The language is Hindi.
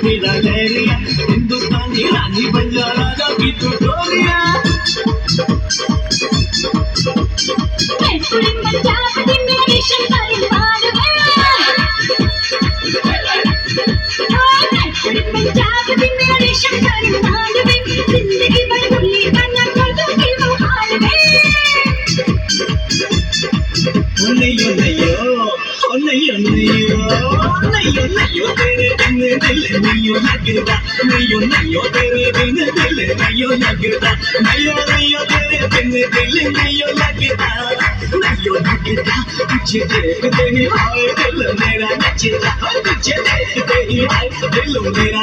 तेरा लहरिया हिंदुस्तानी रानी बन जा राजा की तू डोरिया जिंदगी बड़ी भूली करना कर दूंगी वो हाल में नैयो नैयो ओ नैयो नैयो नैयो नैयो तेरे बिन दिल नैयो लगता नैयो नैयो तेरे बिन दिल नैयो लगता नैयो नैयो तेरे बिन दिल नैयो लगता नैयो लगता तुझे देखते ही हाय दिल मेरा नचता तुझे देखते ही हाय दिल मेरा